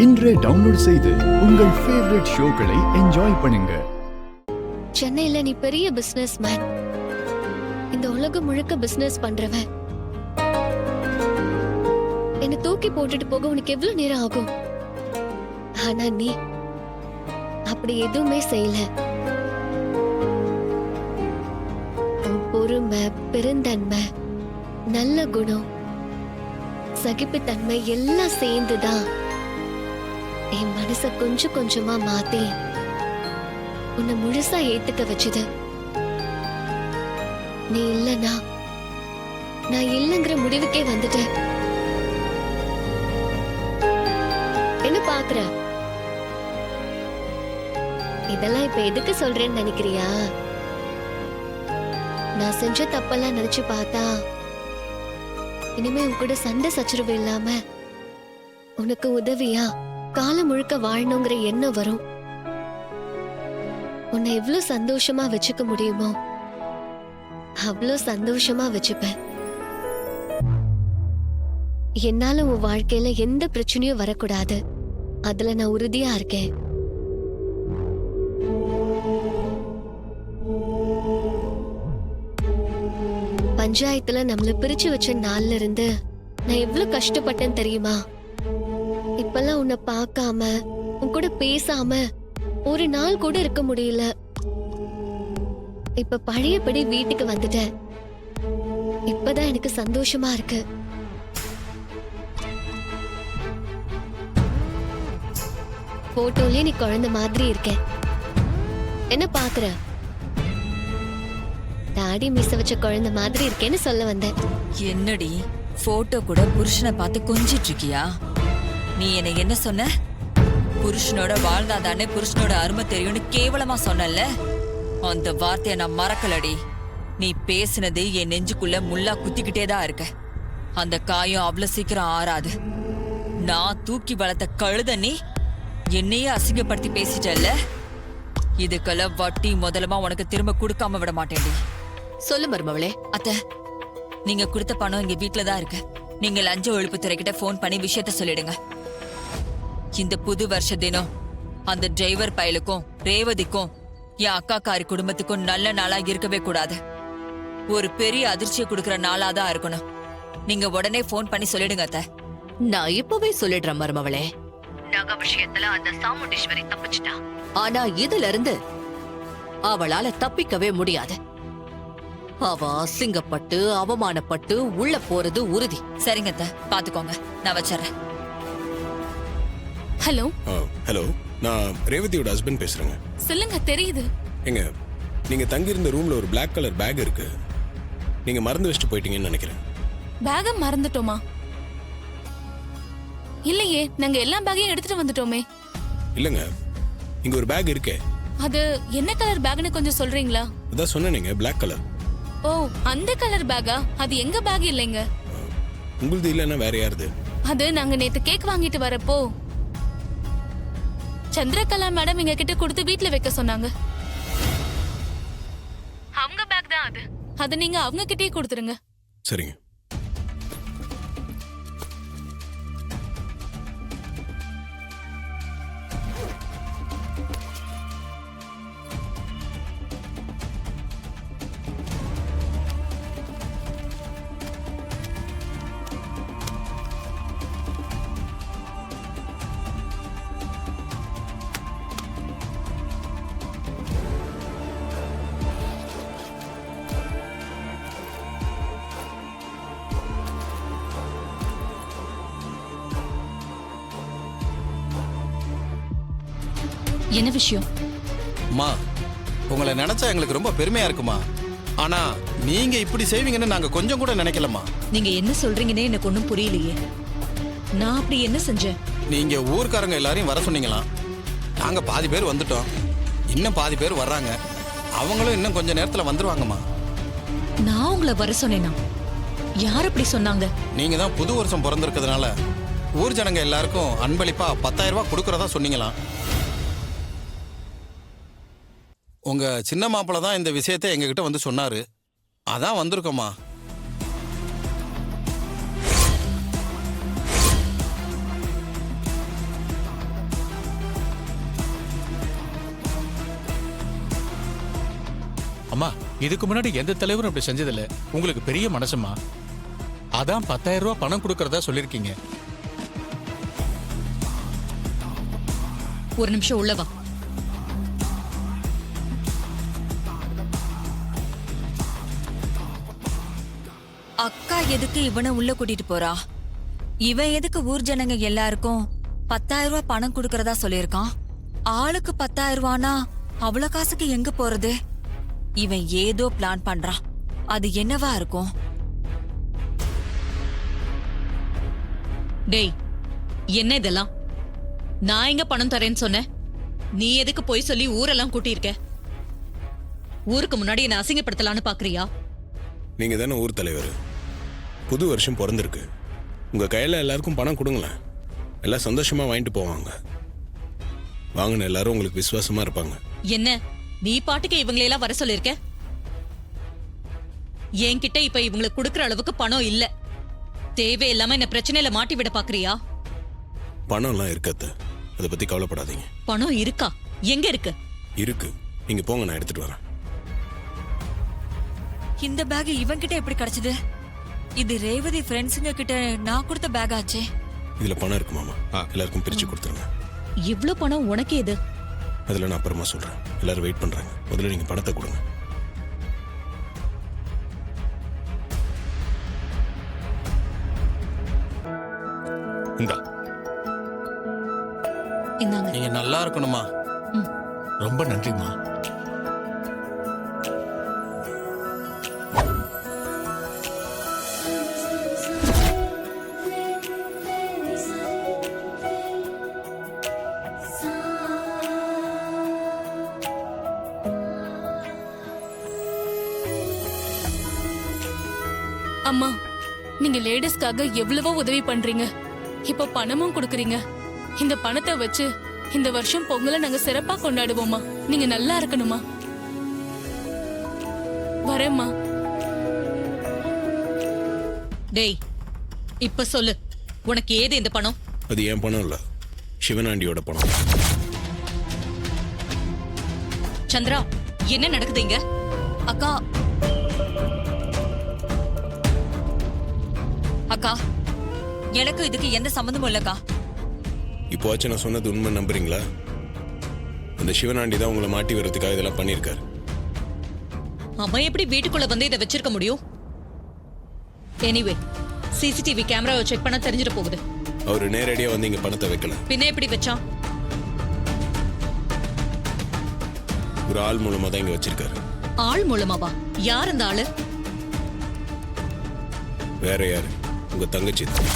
இன்றே டவுன்லோட் செய்து உங்கள் ஃபேவரட் ஷோக்களை என்ஜாய் பண்ணுங்க. சென்னையில நீ பெரிய பிசினஸ் மேன், இந்த உலகம் முழுக்க பிசினஸ் பண்றவன். என்ன தூக்கி போட்டுட்டு போக உனக்கு எவ்வளவு நேரம் ஆகும்? ஆனா நீ அப்படி எதுவுமே செய்யல. பொறுமை, பெருந்தன்மை, நல்ல குணம், சகிப்புத்தன்மை எல்லாம் சேர்ந்துதான் என் மனச கொஞ்சம் கொஞ்சமா மாத்தி உன்னை முழுசா ஏத்துக்க வச்சது. நீ இல்லனா நான் இல்லங்கிற முடிவுக்கே வந்துட்டேன். என்ன பாக்குற? இதெல்லாம் இப்ப எதுக்கு சொல்றேன்னு நினைக்கிறியா? நான் செஞ்ச தப்பெல்லாம் நினைச்சு பார்த்தா இனிமே உன் கூட சண்டை சச்சரவு இல்லாம உனக்கு உதவியா காலம் முழுக்க வாழணுங்கிற எண்ணம் வரும். உன்னை எவ்வளவு சந்தோஷமா வச்சுக்க முடியுமோ அவ்வளவு சந்தோஷமா வச்சுப்பேன். என்னால உன் வாழ்க்கையில எந்த பிரச்சனையும் வரக்கூடாது, அதுல நான் உறுதியா இருக்கேன். பஞ்சாயத்துல நம்மள பிரிச்சு வச்ச நாள்ல இருந்து நான் எவ்வளவு கஷ்டப்பட்டேன் தெரியுமா? இப்பெல்லாம் உன்னை பார்க்காம உன் கூட பேசாம ஒரு நாள் கூட இருக்க முடியல. இப்ப பழையபடி வீட்டுக்கு வந்துட்டேன். இப்பதான் எனக்கு சந்தோஷமா இருக்கு. போட்டோலயே நீ குழந்தை மாதிரி இருக்க. என்ன பாக்குற? தாடி மீச வச்ச குழந்தை மாதிரி இருக்கேன்னு சொல்ல வந்தேன். என்னடி போட்டோ கூட புருஷனை பார்த்து கொஞ்சிட்டு இருக்கியா? நீ என்ன என்ன சொன்ன? புருஷனோட வாழ்ந்தாதானே புருஷனோட அருமை தெரியும்னு கேவலமா சொன்னல. அந்த வார்த்தைய நான் மறக்கலடி. நீ பேசினது என் நெஞ்சுக்குள்ள முள்ளா குத்திக்கிட்டே தான் இருக்க. அந்த காயம் அவ்வளவு சீக்கிரம் ஆறாது. நான் தூக்கி வளர்த்த கழுத நீ என்னையே அசிங்கப்படுத்தி பேசிட்டல்ல. இதுக்கெல்லாம் வட்டி முதலமா உனக்கு திரும்ப கொடுக்காம விட மாட்டேன்டி. சொல்லு மருமவளே. அத்த, நீங்க கொடுத்த பணம் இங்க வீட்டுலதான் இருக்கு. நீங்க லஞ்ச ஒழிப்புத்துறைகிட்ட போன் பண்ணி விஷயத்த சொல்லிடுங்க. இந்த புது வருஷ தினம் அந்த டிரைவர் பயலுக்கும் ரேவதிக்கும் என் அக்காக்காரி குடும்பத்துக்கும் நல்ல நாளா இருக்கவே கூடாது. ஒரு பெரிய அதிர்ச்சியை கொடுக்கற நாளாதான் இருக்கணும். நீங்க உடனே போன் பண்ணி சொல்லிடுங்க அத்த. நான் இப்பவே சொல்லிடுறேன் மருமவளே. நகை விஷயத்துல அந்த சாமுண்டீஸ்வரி தப்பிச்சிட்டா. ஆனா இதுல இருந்து அவளால தப்பிக்கவே முடியாது. அவ அசிங்கப்பட்டு அவமானப்பட்டு உள்ள போறது உறுதி. சரிங்க அத்த, பாத்துக்கோங்க. நான் வச்சிடறேன். ஹலோ. ஹலோ, நான் ரேவதியோட ஹஸ்பண்ட் பேசுறேங்க. சொல்லுங்க. தெரியுது. எங்க நீங்க தங்கி இருந்த ரூம்ல ஒரு பிளாக் கலர் பேக் இருக்கு. நீங்க மறந்து வச்சுட்டு போயிட்டீங்கன்னு நினைக்கிறேன். பேக மறந்துட்டோமா? இல்லையே, நாங்க எல்லா பேக்கையும் எடுத்துட்டு வந்துட்டோமே. இல்லங்க, இங்க ஒரு பேக் இருக்கே. அது என்ன கலர் பேக்னு கொஞ்சம் சொல்றீங்களா? அதான் சொன்னேங்க, பிளாக் கலர். ஓ, அந்த கலர் பேக்கா? அது எங்க பேக் இல்லைங்க. உங்களுது இல்லைன்னா வேற யாருது? அது நாங்க நேத்து கேக் வாங்கிட்டு வரப்போ சந்திரகலா மேடம் எங்க கிட்ட கொடுத்து வீட்டுல வைக்க சொன்னாங்க. அவங்க பேக் தான் அது. அது நீங்க அவங்க கிட்டே கொடுத்துருங்க. சரிங்க. என்ன விஷயம்? அம்மா, உங்களை நினைச்சா எங்களுக்கு ரொம்ப பெருமையா இருக்குமா. ஆனா நீங்க இப்படி செய்வீங்கன்னு நாங்க கொஞ்சம் கூட நினைக்கலமா. நீங்க என்ன சொல்றீங்கன்னே எனக்கு ஒண்ணும் புரியலையே. நான் அப்படி என்ன செஞ்சேன்? நீங்க ஊர்க்காரங்க எல்லாரையும் வர சொன்னீங்களாம். நாங்க பாதி பேர் வந்துட்டோம். இன்னும் பாதி பேர் வர்றாங்க. அவங்களும் இன்னும் கொஞ்ச நேரத்துல வந்துருவாங்கம்மா. நான் உங்களை வர சொன்னேனா? யார் அப்படி சொன்னாங்க? நீங்க தான் புது வருஷம் பிறந்திருக்கிறதுனால ஊர் ஜனங்க எல்லாருக்கும் அன்பளிப்பா 10,000 ரூபாய் கொடுக்கறதா சொன்னீங்களாம். உங்க சின்ன மாப்பிள்ள தான் இந்த விஷயத்தை எங்ககிட்ட வந்து சொன்னாரு. அதான் வந்திருக்கோமா. அம்மா இதுக்கு முன்னாடி எந்த தலைவரும் அப்படி செஞ்சதில்ல. உங்களுக்கு பெரிய மனசுமா. அதான் 10,000 ரூபாய் பணம் கொடுக்கறதா சொல்லிருக்கீங்க. ஒரு நிமிஷம் உள்ள வா. அக்கா எதுக்கு இவனை உள்ள கூட்டிட்டு போறா? இவன் எதுக்கு ஊர் ஜனங்க எல்லாருக்கும் 10,000 ரூபாய் பணம் கொடுக்கறதா சொல்லியிருக்கான்? ஆளுக்கு 10,000 ரூபானா அவ்வளவு காசுக்கு எங்க போறது? இவன் ஏதோ பிளான் பண்றான். அது என்னவா இருக்கும்? டேய், என்ன இதெல்லாம்? நான் எங்க பணம் தரேன்னு சொன்னேன்? நீ எதுக்கு போய் சொல்லி ஊரெல்லாம் கூட்டியிருக்க? ஊருக்கு முன்னாடி என்ன அசிங்கப்படுத்தலான்னு பாக்குறியா? நீங்க தானே ஊர் தலைவர். புது வருஷம் பிறந்திருக்கு. உங்க கையில எல்லாருக்கும் பணம் கொடுங்களேன். எல்லாம் சந்தோஷமா வாங்கிட்டு போவாங்க. வாங்கின எல்லாரும் உங்களுக்கு விசுவாசமா இருப்பாங்க. என்ன நீ பாட்டுக்கு இவங்களையெல்லாம் வர சொல்லிருக்க? என்கிட்ட இப்ப இவங்களுக்கு கொடுக்கற அளவுக்கு பணம் இல்ல. தேவையில்லாம என்ன பிரச்சனையில மாட்டி விட பாக்குறியா? பணம்லாம் இருக்கத்த, அதை பத்தி கவலைப்படாதீங்க. பணம் இருக்கா? எங்க இருக்கு? இருக்கு, நீங்க போங்க, நான் எடுத்துட்டு வரேன். இந்த பேக் இவன் கிட்ட எப்படி கிடைச்சது? இது ரேவதி ஃப்ரெண்ட்ஸுங்க கிட்ட நான் கொடுத்த பேக் ஆச்சே. இதுல பணம் இருக்கு மாமா, எல்லாருக்கும் பிரிச்சு கொடுத்துருங்க. இவ்ளோ பணம் உனக்கு எது? அதில் நான் அப்புறமா சொல்றேன். எல்லாரும் வெயிட் பண்றாங்க. முதல்ல நீங்க பணத்தை கொடுங்க. இந்தா. இந்தாங்க. நீங்க நல்லா இருக்கணுமா. ரொம்ப நன்றிம்மா. அம்மா, நீங்க லேடிஸ்க்காக எவ்வளவோ உதவி பண்றீங்க. இப்ப பணமும் கொடுக்கறீங்க. இந்த பணத்தை வச்சு இந்த வருஷம் பொங்கலை நாங்க சிறப்பா கொண்டாடுவோமா. நீங்க நல்லா இருக்கணுமா. வரேம்மா. டேய், இப்ப சொல்லு, உனக்கு ஏது இந்த பணம்? அது என் பணம் இல்ல, சிவனாண்டியோட பணம். சந்திரா, என்ன நடக்குது இங்க? அக்கா அக்கா எனக்கு இதுக்கு எந்த சம்பந்தமும் இல்லக்கா. இப்போ ஆச்சு நான் சொன்னது உண்மை நம்புறீங்களா? அந்த சிவனாண்டி தான் உங்களை மாட்டி வர்றதுக்காக இதெல்லாம் பண்ணியிருக்காரு. அவன் எப்படி வீட்டுக்குள்ள வந்து இதை வச்சிருக்க முடியும்? எனிவே, சிசிடிவி கேமராவை செக் பண்ண தெரிஞ்சிட போகுது. அவரு நேரடியா வந்து இங்க பணத்தை வைக்கல. பின்ன எப்படி வச்சான்? ஒரு ஆள் மூலமா தான் இங்க வச்சிருக்காரு. ஆள் மூலமாவா? யார் அந்த ஆளு? வேற யாரு? உங்க தங்கச்சி தான்.